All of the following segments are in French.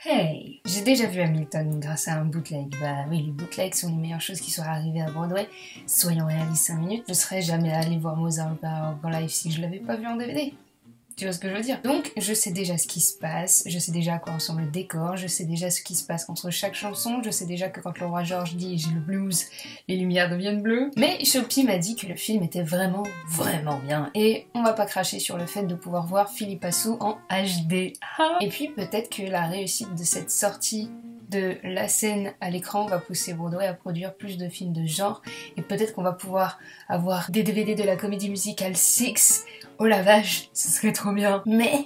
Hey, j'ai déjà vu Hamilton grâce à un bootleg. Bah oui, les bootlegs sont les meilleures choses qui soient arrivées à Broadway. Soyons réalistes 5 minutes, je serais jamais allée voir Mozart en live si je l'avais pas vu en DVD. Tu vois ce que je veux dire? Donc, je sais déjà ce qui se passe, je sais déjà à quoi ressemble le décor, je sais déjà ce qui se passe entre chaque chanson, je sais déjà que quand le roi George dit « j'ai le blues », les lumières deviennent bleues. Mais Shopee m'a dit que le film était vraiment bien. Et on va pas cracher sur le fait de pouvoir voir Philippa Soo en HD. Et puis peut-être que la réussite de cette sortie de la scène à l'écran va pousser Broadway à produire plus de films de genre, et peut-être qu'on va pouvoir avoir des DVD de la comédie musicale Six. Oh la vache, ce serait trop bien. Mais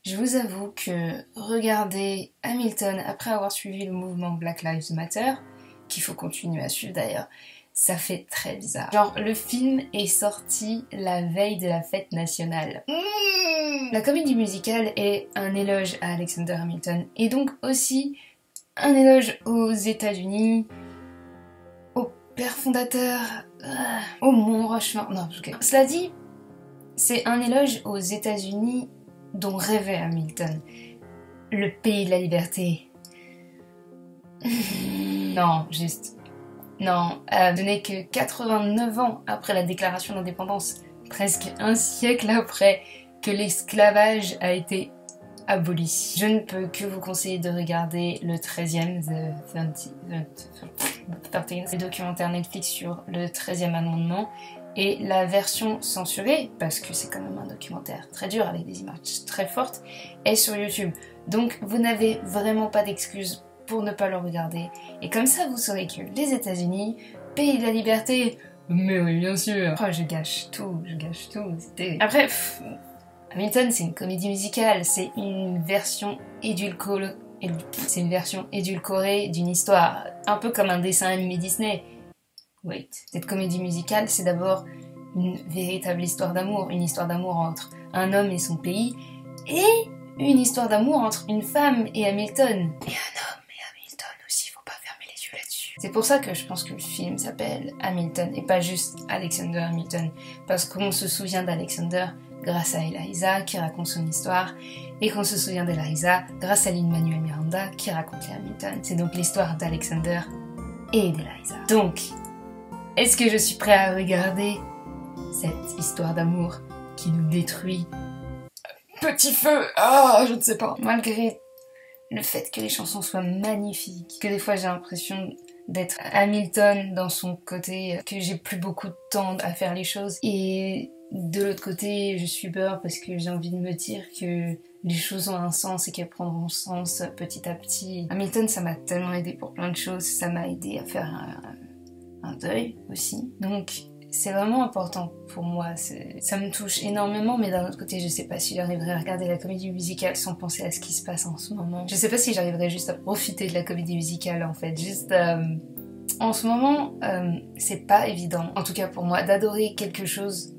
je vous avoue que regarder Hamilton après avoir suivi le mouvement Black Lives Matter, qu'il faut continuer à suivre d'ailleurs, ça fait très bizarre. Genre, le film est sorti la veille de la fête nationale. La comédie musicale est un éloge à Alexander Hamilton, et donc aussi un éloge aux États-Unis, au père fondateur, au Mont Rushmore. Non, ok. Cela dit, c'est un éloge aux États-Unis dont rêvait Hamilton. Le pays de la liberté. Non, juste. Non, ce n'est que 89 ans après la déclaration d'indépendance, presque un siècle après que l'esclavage a été aboli. Je ne peux que vous conseiller de regarder le 13e, le documentaire Netflix sur le 13e amendement, et la version censurée, parce que c'est quand même un documentaire très dur avec des images très fortes, est sur YouTube. Donc vous n'avez vraiment pas d'excuses pour ne pas le regarder. Et comme ça vous saurez que les États-Unis, pays de la liberté, mais oui bien sûr. Oh, je gâche tout, c'était... Après, Hamilton c'est une comédie musicale, c'est une version édulcorée d'une histoire, un peu comme un dessin animé Disney. Wait. Cette comédie musicale, c'est d'abord une véritable histoire d'amour, une histoire d'amour entre un homme et son pays, et une histoire d'amour entre une femme et Hamilton. Et un homme et Hamilton aussi, faut pas fermer les yeux là-dessus. C'est pour ça que je pense que le film s'appelle Hamilton, et pas juste Alexander Hamilton, parce qu'on se souvient d'Alexander grâce à Eliza qui raconte son histoire, et qu'on se souvient d'Eliza grâce à Lin-Manuel Miranda qui raconte les Hamilton. C'est donc l'histoire d'Alexander et d'Eliza. Donc, est-ce que je suis prêt à regarder cette histoire d'amour qui nous détruit? Petit feu! Ah, je ne sais pas. Malgré le fait que les chansons soient magnifiques, que des fois j'ai l'impression d'être Hamilton dans son côté, que j'ai plus beaucoup de temps à faire les choses, et de l'autre côté je suis peur parce que j'ai envie de me dire que les choses ont un sens et qu'elles prendront sens petit à petit. Hamilton, ça m'a tellement aidé pour plein de choses, ça m'a aidé à faire un deuil aussi. Donc c'est vraiment important pour moi, ça me touche énormément, mais d'un autre côté je sais pas si j'arriverai à regarder la comédie musicale sans penser à ce qui se passe en ce moment. Je sais pas si j'arriverai juste à profiter de la comédie musicale en fait, juste en ce moment c'est pas évident, en tout cas pour moi, d'adorer quelque chose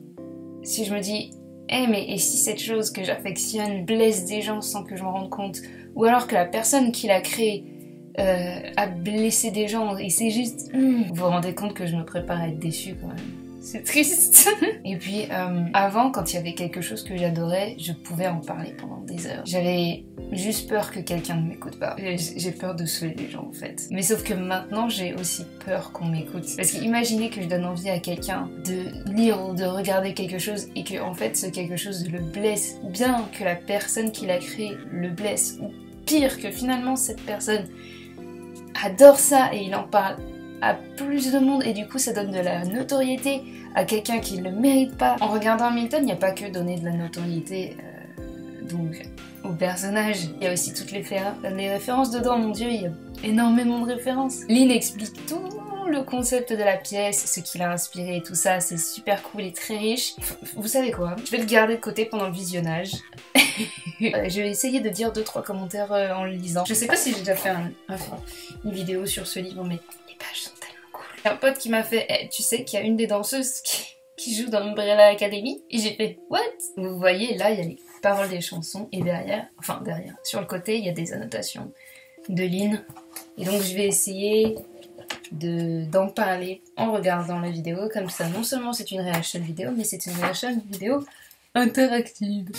si je me dis mais et si cette chose que j'affectionne blesse des gens sans que je m'en rende compte, ou alors que la personne qui l'a créée à blesser des gens, et c'est juste... Vous vous rendez compte que je me prépare à être déçue quand même. C'est triste. Et puis, avant, quand il y avait quelque chose que j'adorais, je pouvais en parler pendant des heures. J'avais juste peur que quelqu'un ne m'écoute pas. J'ai peur de saouler les gens, en fait. Mais sauf que maintenant, j'ai aussi peur qu'on m'écoute. Parce qu'imaginez que je donne envie à quelqu'un de lire ou de regarder quelque chose, et que, en fait, ce quelque chose le blesse, ou bien que la personne qui l'a créé le blesse, ou pire, que finalement, cette personne adore ça et il en parle à plus de monde, et du coup ça donne de la notoriété à quelqu'un qui ne le mérite pas. En regardant Hamilton, il n'y a pas que donner de la notoriété donc au personnage, il y a aussi toutes les références dedans. Mon dieu, il y a énormément de références. Lynn explique tout le concept de la pièce, ce qui l'a inspiré et tout ça, c'est super cool et très riche. Vous savez quoi? Je vais le garder de côté pendant le visionnage. Je vais essayer de dire 2-3 commentaires en le lisant. Je sais pas si j'ai déjà fait une vidéo sur ce livre, mais les pages sont tellement cool. Il y a un pote qui m'a fait tu sais qu'il y a une des danseuses qui joue dans Umbrella Academy? Et j'ai fait what? Vous voyez, là il y a les paroles des chansons, et derrière, sur le côté, il y a des annotations de Lynn. Et donc je vais essayer d'en parler en regardant la vidéo, comme ça non seulement c'est une reaction vidéo, mais c'est une reaction vidéo interactive.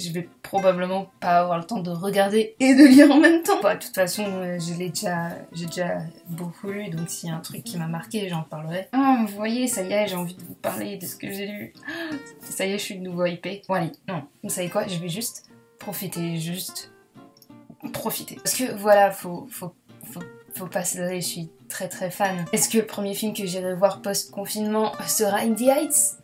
je vais probablement pas avoir le temps de regarder et de lire en même temps. Bah, de toute façon, j'ai déjà beaucoup lu, donc s'il y a un truc qui m'a marqué, j'en parlerai. Ah, vous voyez, ça y est, j'ai envie de vous parler de ce que j'ai lu. Ça y est, je suis de nouveau hypée. Bon allez, non, vous savez quoi, je vais juste profiter, Parce que voilà, faut pas se leurrer, je suis très très fan. Est-ce que le premier film que j'irai voir post-confinement sera In the Heights?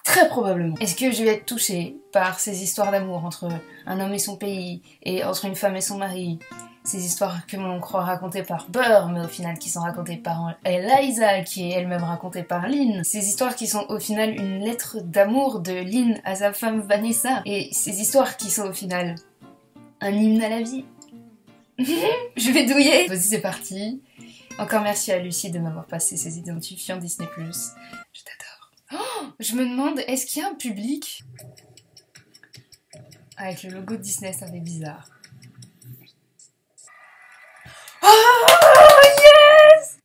Très probablement. Est-ce que je vais être touchée par ces histoires d'amour entre un homme et son pays, et entre une femme et son mari, ces histoires que l'on croit racontées par Burr, mais au final qui sont racontées par Eliza, qui est elle-même racontée par Lynn. Ces histoires qui sont au final une lettre d'amour de Lynn à sa femme Vanessa. Et ces histoires qui sont au final un hymne à la vie. Je vais douiller. Vas-y, c'est parti. Encore merci à Lucie de m'avoir passé ses identifiants Disney+. Je t'adore. Oh, je me demande, est-ce qu'il y a un public? Avec le logo de Disney, ça fait bizarre. Oh, yes!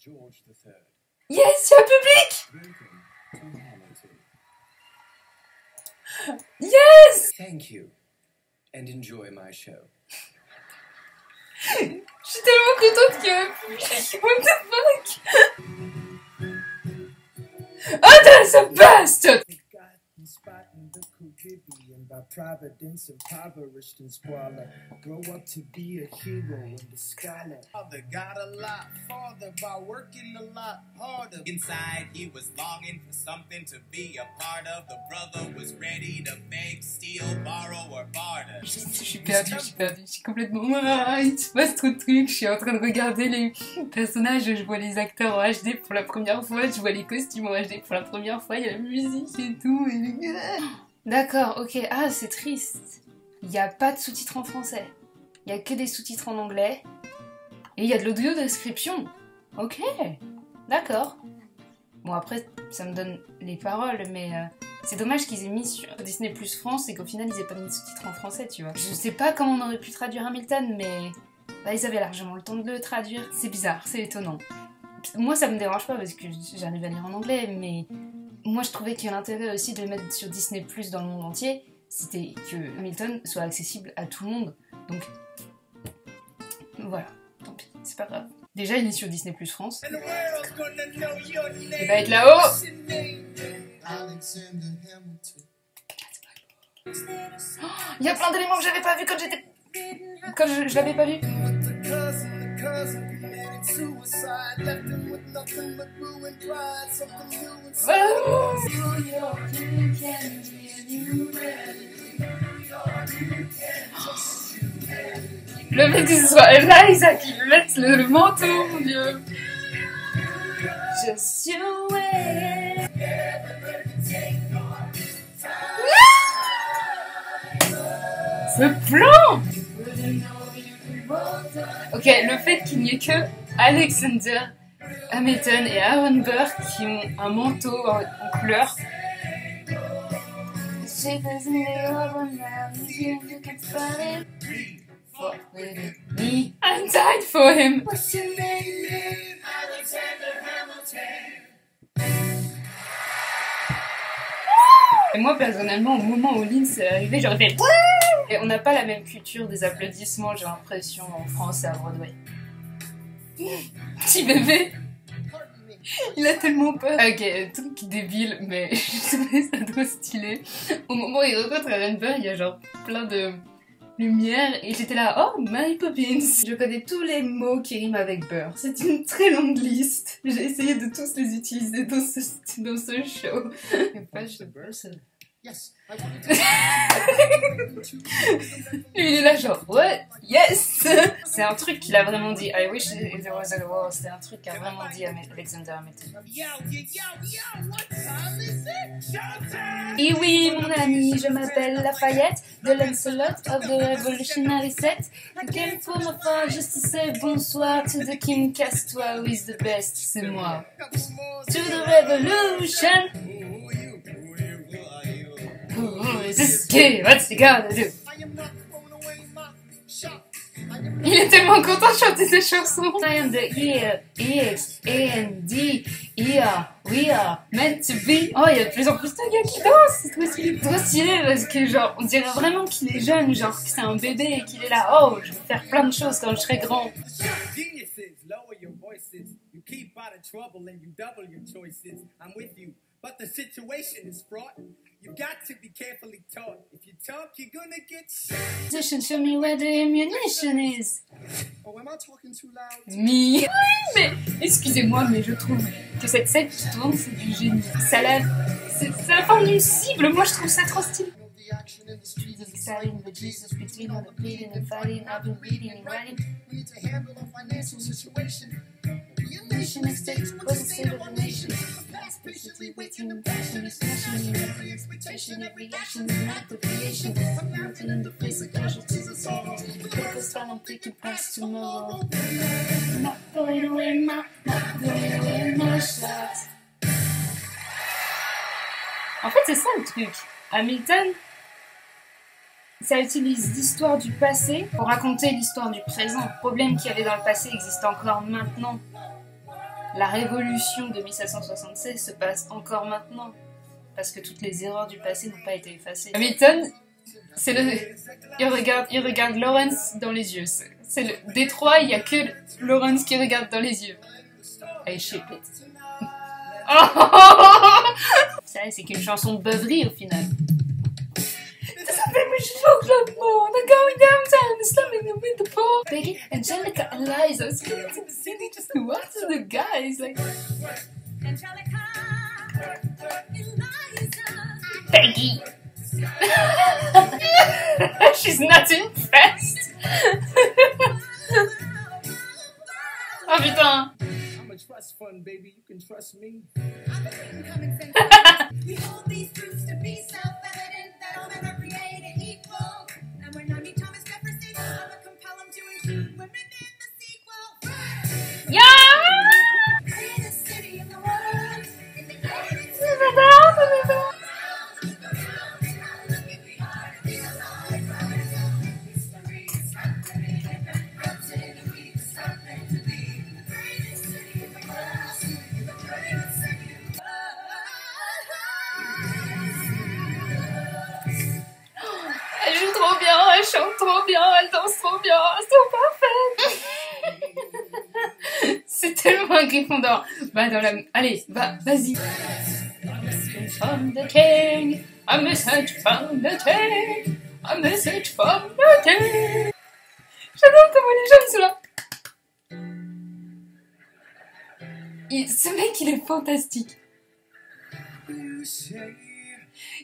Yes, il y a un public! Yes! Thank you, and enjoy my show. Je suis tellement contente qu'il y ait un public. What the fuck? Oh, that's the best! By providence impoverished and squalor, grow up to be a hero and a scholar. Father got a lot farther by working a lot harder. Inside he was longing for something to be a part of. The brother was ready to beg, steal, borrow or barter. Je suis perdue, je suis complètement... Ah, il se passe trop de trucs, je suis en train de regarder les personnages, je vois les acteurs en HD pour la première fois, je vois les costumes en HD pour la première fois, il y a la musique et tout, et... D'accord, ok. Ah, c'est triste. Il n'y a pas de sous-titres en français. Il n'y a que des sous-titres en anglais. Et il y a de l'audio description. Ok, d'accord. Bon, après, ça me donne les paroles, mais c'est dommage qu'ils aient mis sur Disney Plus France et qu'au final, ils aient pas mis de sous-titres en français, tu vois. Je sais pas comment on aurait pu traduire Hamilton, mais bah, ils avaient largement le temps de le traduire. C'est bizarre, c'est étonnant. Moi, ça me dérange pas parce que j'arrive à lire en anglais, mais... Moi, je trouvais que l'intérêt aussi de le mettre sur Disney Plus dans le monde entier, c'était que Hamilton soit accessible à tout le monde. Donc, voilà, tant pis, c'est pas grave. Déjà, il est sur Disney Plus France. Il va être là-haut. Oh, il y a plein d'éléments que j'avais pas vu quand je l'avais pas vu. Le fait que ce soit Eliza qui lui mette le manteau, mon dieu. Just you wait. Ce plan! Ok, le fait qu'il n'y ait que Alexander Hamilton et Aaron Burr qui ont un manteau en couleur. I'm died for him. What's your name? Alexander Hamilton. Et moi personnellement, au moment où Lynn s'est arrivée, j'aurais fait ouais. Et on n'a pas la même culture des applaudissements, j'ai l'impression, en France et à Broadway. Petit bébé. Il a tellement peur. Ok, truc débile, mais je trouvais ça trop stylé. Au moment où il rencontre Aaron Burr, il y a genre plein de lumière et j'étais là, oh my poppins. Je connais tous les mots qui riment avec beurre. C'est une très longue liste. J'ai essayé de tous les utiliser dans ce show. Yes, Lui, il est là genre, what? Yes! C'est un truc qu'il a vraiment dit. I wish there was a war. C'est un truc qu'a vraiment dit Alexander Hamilton. Et oui, mon ami, je m'appelle Lafayette, de Lancelot of the Revolutionary Set. I came from afar just to say bonsoir to the King Castois, who is the best, c'est moi. To the revolution! This kid, what's he gonna do? Il est tellement content de chanter ses chansons. I am the E, X, A, N, D, We are meant to be. Oh, il y a de plus en plus de gars qui dansent. C'est trop stylé parce que genre, on dirait vraiment qu'il est jeune, genre que c'est un bébé et qu'il est là. Oh, je vais faire plein de choses quand je serai grand. Geniuses, lower your voices. You keep out of trouble and you double your choices. I'm with you, but the situation is fraught. You've got to be carefully taught. If you talk, you're gonna get shot. Position, show me where the ammunition is. Oh, am I talking too loud? Oui, mais excusez-moi, mais je trouve que cette scène qui tourne, c'est du génie. C'est la forme d'une cible. Moi, je trouve ça trop stylé. The action in the streets is Exciting, but Jesus between all the bleeding and fighting. I've been reading and writing. We need to handle the financial situation. We a Nation and states, what's the state of the nation? past patiently Waiting and passionately smashing in every expectation, every action is an act of creation. I'm mounting in the face of casualties and sorrows. Focus on I'm thinking past tomorrow. Not going away, not going away, my shots. En fait, c'est ça le truc. Hamilton, ça utilise l'histoire du passé pour raconter l'histoire du présent. Le problème qu'il y avait dans le passé existe encore maintenant. La révolution de 1776 se passe encore maintenant. Parce que toutes les erreurs du passé n'ont pas été effacées. Hamilton, il regarde Lawrence dans les yeux. C'est le Détroit, il n'y a que Lawrence qui regarde dans les yeux. Allez, shit it. C'est qu'une chanson de beuverie au final. Ça s'appelle We Should Club More. They're going downtown, slamming them with the poor. Peggy, Angelica, and Liza screaming to the city just to watch the guys. Like Angelica, Eliza, Peggy. She's not impressed. Oh putain. I'm a trust fund, baby. You can trust me. We hold these truths to be self-evident that all men are created equal. And when I meet Thomas Jefferson, I would compel him to include women in the sequel. Yeah! Greatest city in the world. In the greatest Elle joue trop bien, elle chante trop bien, elle danse trop bien, c'est trop parfait. C'est tellement un Gryffondor. Va dans la... Allez, va, vas-y. A message from the king, a message from the king, a message from the king. J'adore comment les gens ils sont là. Ce mec il est fantastique.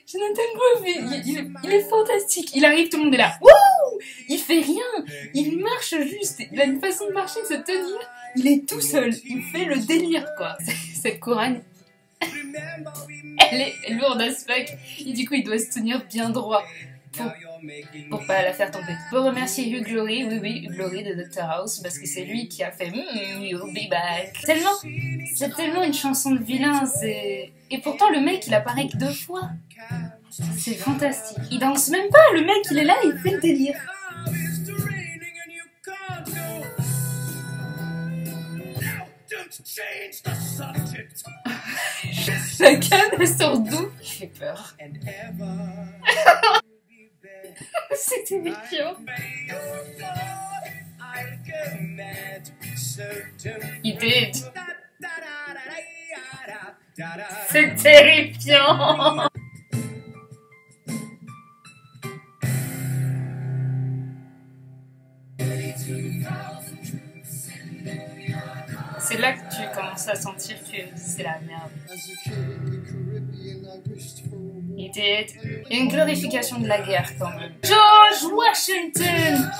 Jonathan Groff, il est fantastique. Il arrive, tout le monde est là. Wouh! Il fait rien. Il marche juste. Il a une façon de marcher, de se tenir. Il est tout seul. Il fait le délire, quoi. Cette couronne, elle est lourde as fuck. Et du coup, il doit se tenir bien droit pour pas la faire tomber. Pour remercier Hugh Laurie, oui, Hugh Laurie de Dr House, parce que c'est lui qui a fait You'll be back. C'est tellement une chanson de vilain. Et pourtant, le mec, il apparaît que 2 fois. C'est fantastique. Il danse même pas, le mec il est là, il fait le délire. La canne elle sort d'où? Il fait peur. C'est terrifiant. Il did. C'est terrifiant. C'est là que tu commences à sentir que c'est la merde. Il y a une glorification de la guerre quand même. George Washington!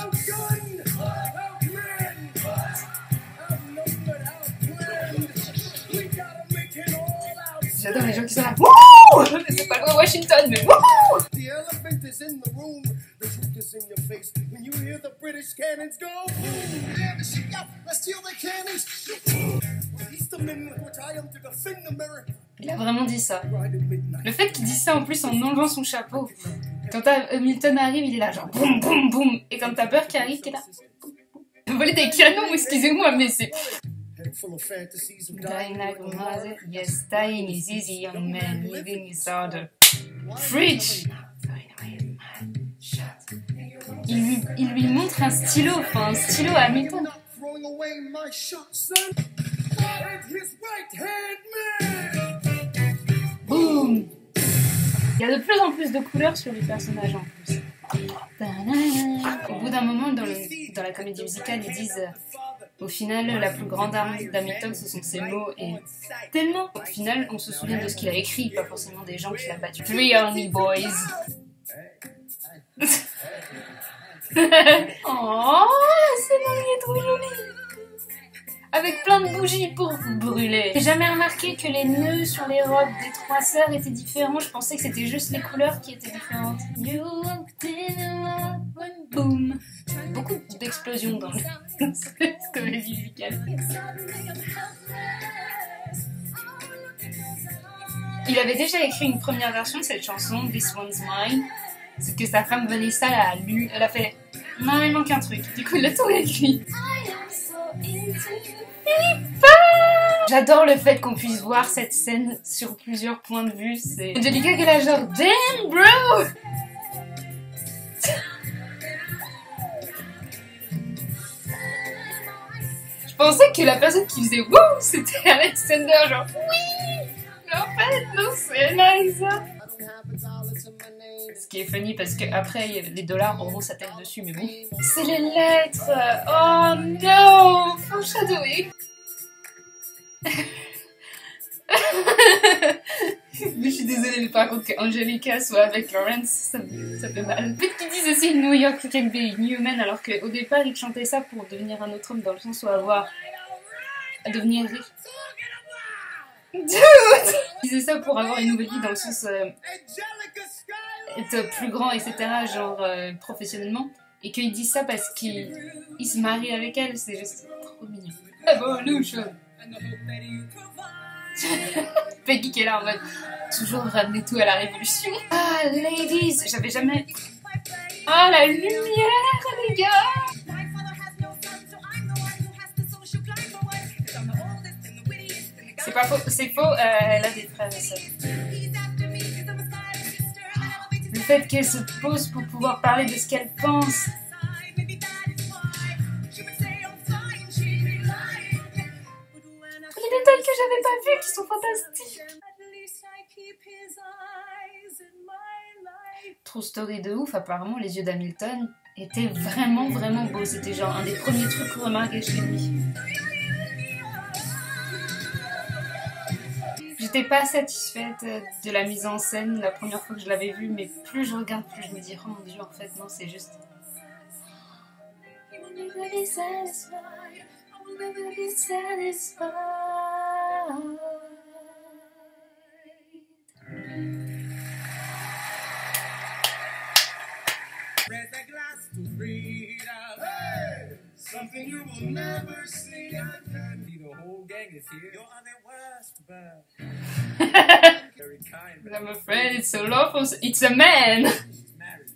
J'adore les gens qui sont là. Wouh! C'est pas le Washington, mais wouh! The elephant is in the room. The truth is in your face. When you hear the British cannons go, boom! The shit out. Let's steal the cannons. He's the man which I am to defend America. Il a vraiment dit ça. Le fait qu'il dise ça en plus en enlevant son chapeau. Quand Hamilton arrive, il est là genre boum boum boum. Et quand t'as peur qui arrive, t'es là. Voler des canons, excusez-moi, mais c'est... full of fantasies of Dying like a mother, yes, dying is easy, young man, living is harder. Preach! Il lui montre un stylo à Hamilton. throwing away my shot, son. And his right hand man. Boum! Il y a de plus en plus de couleurs sur les personnages en plus. Au bout d'un moment, dans la comédie musicale, ils disent au final, la plus grande arme d'Hamilton, ce sont ses mots. Et tellement, au final, on se souvient de ce qu'il a écrit, pas forcément des gens qu'il a battus. Three Army Boys. Oh, c'est bon, il est trop joli. Avec plein de bougies pour vous brûler. J'ai jamais remarqué que les nœuds sur les robes des trois sœurs étaient différents. Je pensais que c'était juste les couleurs qui étaient différentes. You walked in a world, boom. Beaucoup d'explosions dans cette comédie musicale. Il avait déjà écrit une première version de cette chanson, This One's Mine. C'est que sa femme Vanessa l'a lu. Elle a fait non, il manque un truc. Du coup, il a tout réécrit. J'adore le fait qu'on puisse voir cette scène sur plusieurs points de vue. C'est Angelica qui est là genre damn bro. Je pensais que la personne qui faisait wouh c'était Alexander genre oui. Mais en fait non c'est Eliza. Ce qui est funny parce que après les dollars auront sa tête dessus mais bon. C'est les lettres. Oh no, foreshadowing. Mais je suis désolée, mais par contre que Angelica soit avec Lawrence, ça fait mal. Le fait qu'ils disent aussi New York can be human alors qu'au départ ils chantaient ça pour devenir un autre homme dans le sens où devenir riche. Dude! Ils disaient ça pour avoir une nouvelle vie dans le sens être plus grand, etc. genre professionnellement. Et qu'ils disent ça parce qu'il se marie avec elle, c'est juste trop mignon. Evolution! Peggy qui est là en mode toujours ramener tout à la révolution. Ah, ladies, j'avais jamais. Ah, la lumière, les gars! C'est pas faux, c'est faux, elle a des frères et sœurs. Le fait qu'elle se pose pour pouvoir parler de ce qu'elle pense. Les détails que j'avais pas vus qui sont fantastiques. True story de ouf, apparemment les yeux d'Hamilton étaient vraiment vraiment beaux. C'était genre un des premiers trucs remarqués chez lui. J'étais pas satisfaite de la mise en scène la première fois que je l'avais vue, mais plus je regarde, plus je me dis oh mon dieu, en fait non, c'est juste. Never be satisfied. Raise a glass to freedom. Hey, something you will never see again. The whole gang is here. You're on the worst, but very kind. But I'm afraid it's so lawful. It's a man. She's married.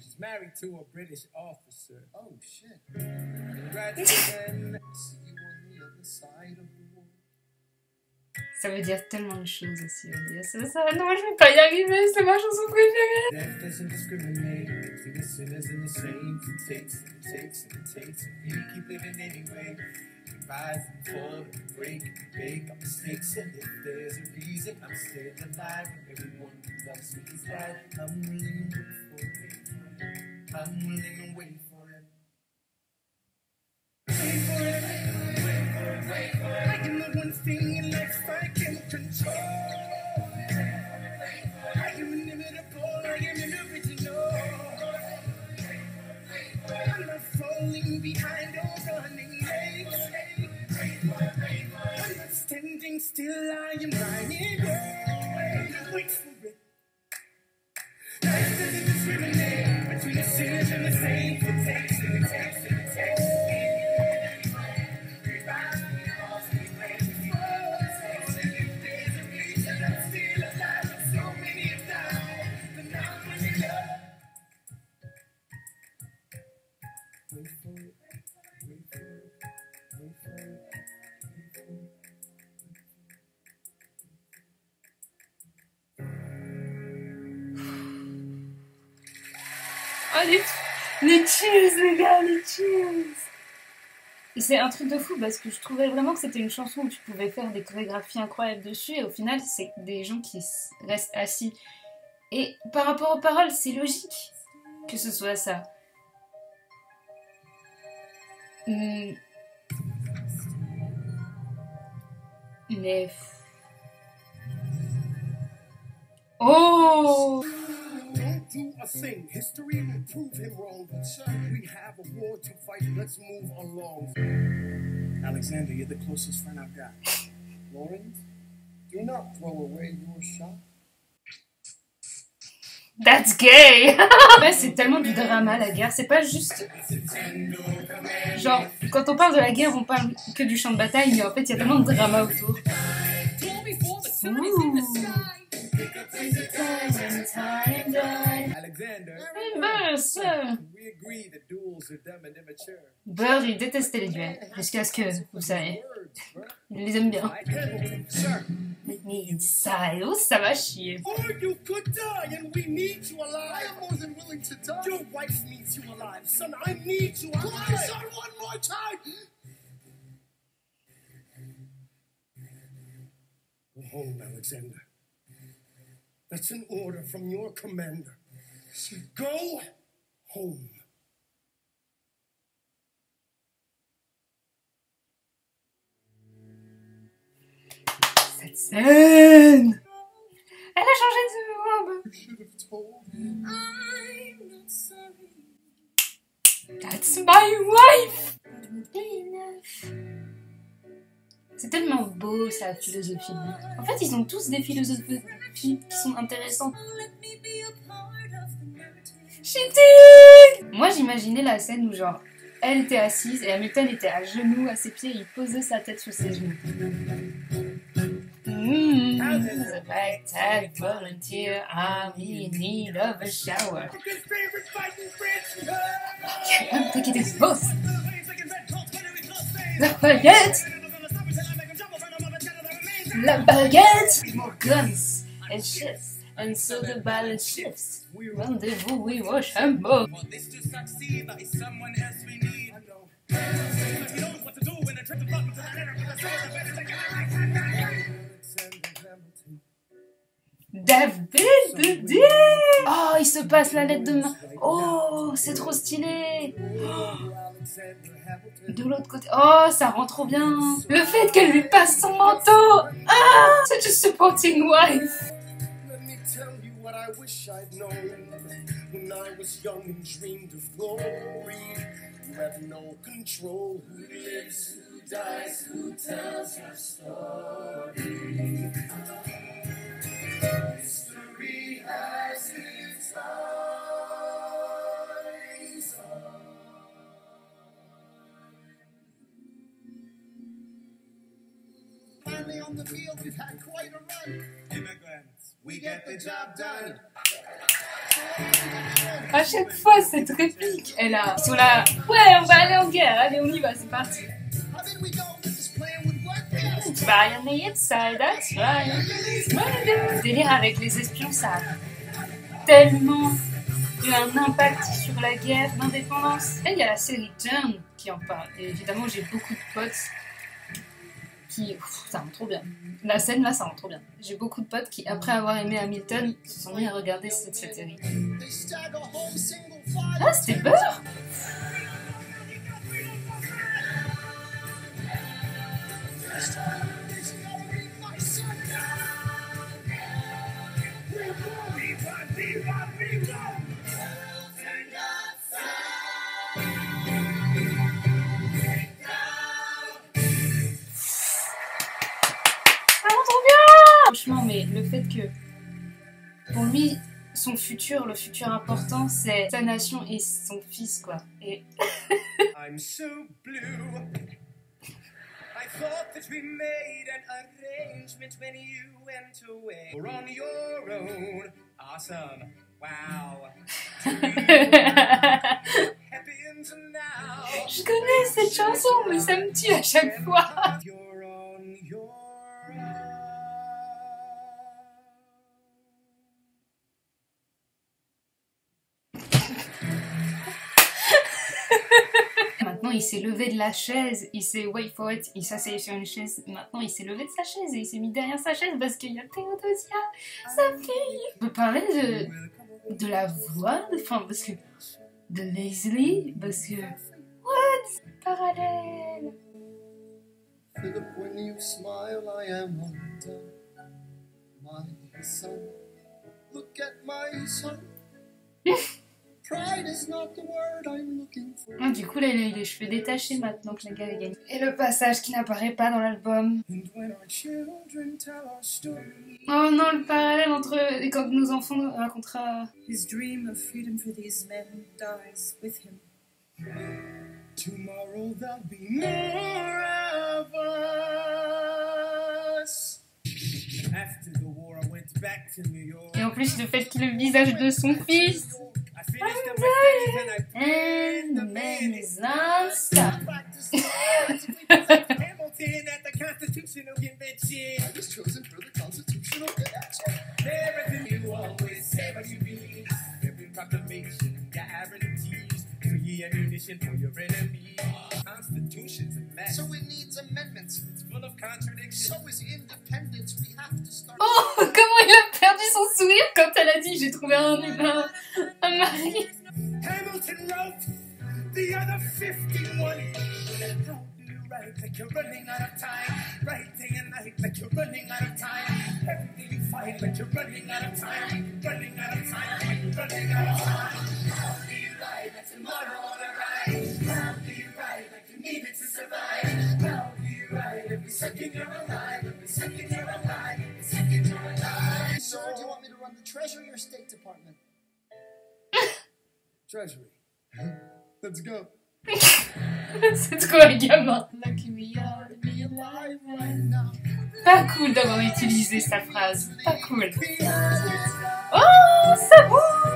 She's married to a British officer. Oh shit. Congratulations. See you on the other side of the world. Ça veut dire tellement de choses aussi. On dit ça. Non, je vais pas y arriver. C'est ma chanson préférée. Death doesn't discriminate between the sinners and the saints. It takes and it takes and it takes, and you keep living anyway. You rise and fall and break and make our mistakes, and if there's a reason I'm still alive, and everyone who loves me is dead, I'm willing to wait for it. I'm willing to wait for it. Wait for it. Wait for it. I am the one thing in life I can control. I am inimitable, I am inoriginal. I'm not falling behind or running late. I'm not standing still, I am running. Wait for it. Life doesn't discriminate between the sinners and the saints. It takes and it takes and it takes. Oh, les cheers, les gars, les cheers. Et c'est un truc de fou parce que je trouvais vraiment que c'était une chanson où tu pouvais faire des chorégraphies incroyables dessus et au final, c'est des gens qui restent assis. Et par rapport aux paroles, c'est logique que ce soit ça. Mais... Oh! Don't do a thing. History will prove him wrong. Sir, we have a war to fight. Let's move along. Alexander, you're the closest friend I've got. Lawrence, do not throw away your shot. That's gay! Ouais, c'est tellement du drama, la guerre. C'est pas juste... Genre, quand on parle de la guerre, on parle que du champ de bataille, mais en fait, il y a tellement de drama autour. Alexander, we agree that duels are dumb and immature. Bird, il détestait les duels, jusqu'à ce que, vous savez, il les aime bien. Sir, Make me inside, oh, ça va chier. or you could die, and we need you alive. I am more than willing to die. Your wife needs you alive, son. I need you alive. Come on, son, one more time. Go home, Alexander. That's an order from your commander. Go home. Cette scène! Elle a changé de robe! You should have told. I'm not sorry. That's my wife! C'est tellement beau, sa philosophie. En fait, ils ont tous des philosophies qui sont intéressantes. Let me be a part of the narrative. Cheating! Moi, j'imaginais la scène où, genre, elle était assise et Hamilton était à genoux, à ses pieds, il posait sa tête sur ses genoux. The ragtag volunteer army in need of a shower. His favorite fighting French. I'm taking this boss. La baguette! La baguette! More guns and ships, and so the balance shifts. We rendezvous, we wash and bow. Well, this to succeed, there is someone else we need. He knows what to do when the trip to button to the letter. David D! Oh, il se passe la lettre de main. Oh, c'est trop stylé. De l'autre côté. Oh, ça rend trop bien. Le fait qu'elle lui passe son manteau. Ah, such a supporting wife. Let me tell you what I wish I'd known when I was young and dreamed of glory. You have no control. Who lives, who dies, who tells your story? History has its eyes on. Finally on the field, we've had quite a run. Immigrants, we get the job done. À chaque fois, cette réplique, elle a. Ils sont là. Ouais, on va aller en guerre. Allez, on y va, c'est parti. How did we go? This plan would work. Yes. Try on the inside, that's right. Le délire avec les espions, ça a tellement eu un impact sur la guerre d'indépendance. Et il y a la série Turn qui en parle. Et évidemment, j'ai beaucoup de potes qui... ça rend trop bien. La scène là, ça rend trop bien. J'ai beaucoup de potes qui, après avoir aimé Hamilton, se sont mis à regarder cette série. They stagger home single file. Ah, c'était Beurre! Franchement, mais le fait que pour lui, son futur, le futur important, c'est sa nation et son fils, quoi. Et I'm so blue. I thought that we made an arrangement when you went away. We're on your own. Awesome. Wow. Happy until now. je connais cette chanson, mais ça me tue à chaque fois. You're on your own. Maintenant, il s'est levé de la chaise, il s'est wait for it, il s'asseyait sur une chaise. Maintenant, il s'est levé de sa chaise et il s'est mis derrière sa chaise parce qu'il y a Théodosia, sa fille. On peut parler de la voix, enfin, parce que de Leslie, parce que what? Parallèle. Philip, when you smile, I am undone. My son, look at my son. Pride is not the word I'm looking for. Ah, du coup, là, il a eu les cheveux détachés maintenant que la guerre est gagnée. Et le passage qui n'apparaît pas dans l'album. And when our children tell our story, Oh non, le parallèle entre quand nos enfants racontera. His dream of freedom for these men dies with him. tomorrow there'll be more of us. After the war, I went back to New York. Et en plus, le fait qu'il ait le visage de son fils. I finished up my studies and I And the man is non-stop. Hamilton at the Constitutional Convention. I was chosen for the Constitutional Convention. Everything you always say what you believe. Every proclamation, guarantees free ammunition for your enemies. Constitution's a mess. So it needs amendments. It's full of contradictions. So is independence. We have to start. Oh, comment il a perdu son sourire quand elle a dit j'ai trouvé un mari. Hamilton wrote the other 51. How do you write like you're running out of time? Write day and night like you're running out of time. Every day you fight like you're running out of time. Running out of time, running out of time. How do you write like tomorrow won't arrive? How do you write like you need it to survive? How do you write every second you're alive? Every second you're alive, every second you're alive. Sir, do you want me to run the Treasury or State Department? Treasury. Let's go. C'est quoi les gamins? Lucky we are to be alive right now. Pas cool d'avoir utilisé sa phrase. Pas cool. Oh, ça bouge!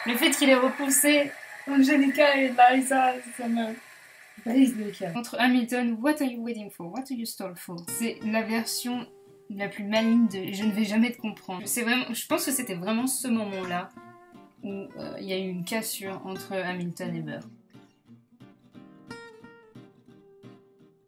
Le fait qu'il ait repoussé Angelica et Liza, ça me brise le cœur. Entre Hamilton, What are you waiting for? What are you stall for? C'est la version la plus maligne de Je ne vais jamais te comprendre. C'est vraiment, je pense que c'était vraiment ce moment-là où il y a eu une cassure entre Hamilton et Burr.